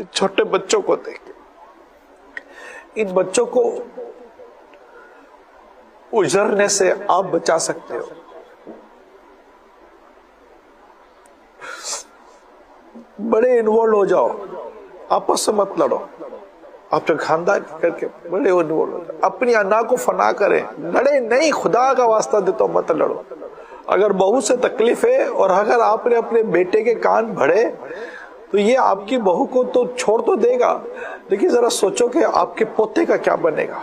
چھوٹے بچوں کو دیکھیں، ان بچوں کو اجڑنے سے آپ بچا سکتے ہو۔ بڑے انوالو ہو جاؤ، آپس سے مت لڑو، اپنے خاندان کر کے بڑے انوالو ہو جاؤ، اپنی انا کو فنا کریں، لڑے نہیں، خدا کا واسطہ دیتا ہوں مت لڑو۔ اگر بہو سے تکلیف ہے اور اگر آپ نے اپنے بیٹے کے کان بھرے تو یہ آپ کی بہو کو تو چھوڑ تو دے گا، لیکن ذرا سوچو کہ آپ کے پوتے کا کیا بنے گا،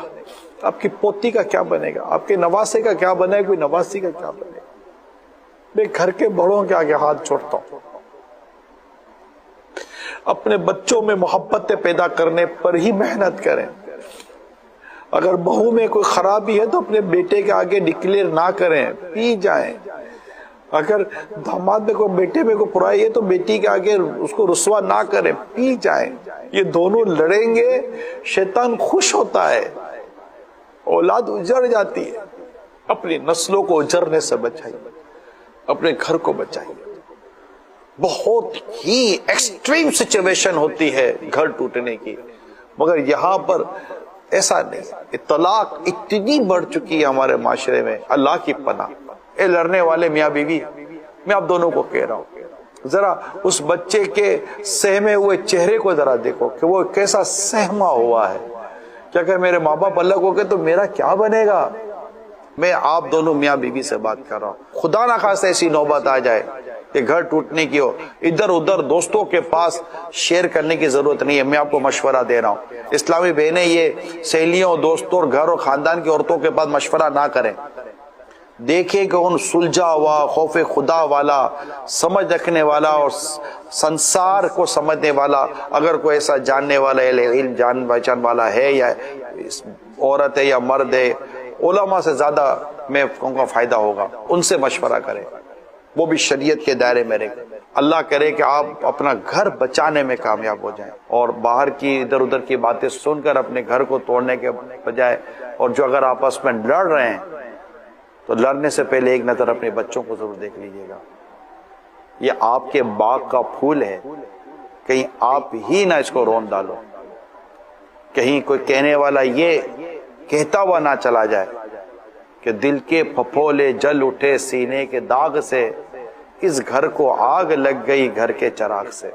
آپ کی پوتی کا کیا بنے گا، آپ کے نواسے کا کیا بنے گا، کوئی نواسی کا کیا بنے گا۔ میں گھر کے بڑوں کے آگے ہاتھ چھوڑتا ہوں، اپنے بچوں میں محبت پیدا کرنے پر ہی محنت کریں۔ اگر بہو میں کوئی خرابی ہے تو اپنے بیٹے کے آگے ڈکلیئر نہ کریں، پی جائیں۔ اگر داماد میں کوئی بیٹے میں کوئی برائی ہے تو بیٹی کے آگے اس کو رسوا نہ کریں، پی جائیں۔ یہ دونوں لڑیں گے، شیطان خوش ہوتا ہے، اولاد اجڑ جاتی ہے۔ اپنی نسلوں کو اجڑنے سے بچائیے، اپنے گھر کو بچائیے۔ بہت ہی ایکسٹریم سچویشن ہوتی ہے گھر ٹوٹنے کی، مگر یہاں پر ایسا نہیں۔ طلاق اتنی بڑھ چکی ہے ہمارے معاشرے میں، اللہ کی پناہ۔ اے لڑنے والے میاں بیوی، میں آپ دونوں کو کہہ رہا ہوں، ذرا اس بچے کے سہمے ہوئے چہرے کو ذرا دیکھو کہ وہ کیسا سہما ہوا ہے۔ کیا کہ میرے ماں باپ الگ ہو گئے تو میرا کیا بنے گا؟ میں آپ دونوں میاں بیوی سے بات کر رہا ہوں، خدا نہ خواستہ ایسی نوبت آ جائے کہ گھر ٹوٹنے کی ہو، ادھر ادھر دوستوں کے پاس شیئر کرنے کی ضرورت نہیں ہے۔ میں آپ کو مشورہ دے رہا ہوں، اسلامی بہنیں یہ سہیلیوں، دوستوں اور گھر اور خاندان کی عورتوں کے پاس مشورہ نہ کریں۔ دیکھیں کہ ان سلجھا ہوا، خوف خدا والا، سمجھ رکھنے والا اور سنسار کو سمجھنے والا اگر کوئی ایسا جاننے والا علم جان پہچان والا ہے، یا عورت ہے یا مرد ہے، علماء سے زیادہ میں ان کا فائدہ ہوگا، ان سے مشورہ کریں، وہ بھی شریعت کے دائرے میں رہے۔ اللہ کرے کہ آپ اپنا گھر بچانے میں کامیاب ہو جائیں، اور باہر کی ادھر ادھر کی باتیں سن کر اپنے گھر کو توڑنے کے بجائے، اور جو اگر آپس میں لڑ رہے ہیں تو لڑنے سے پہلے ایک نظر اپنے بچوں کو ضرور دیکھ لیجیے گا۔ یہ آپ کے باغ کا پھول ہے، کہیں آپ ہی نہ اس کو رون ڈالو، کہیں کوئی کہنے والا یہ کہتا ہوا نہ چلا جائے کہ دل کے پھپھولے جل اٹھے سینے کے داغ سے، اس گھر کو آگ لگ گئی گھر کے چراغ سے۔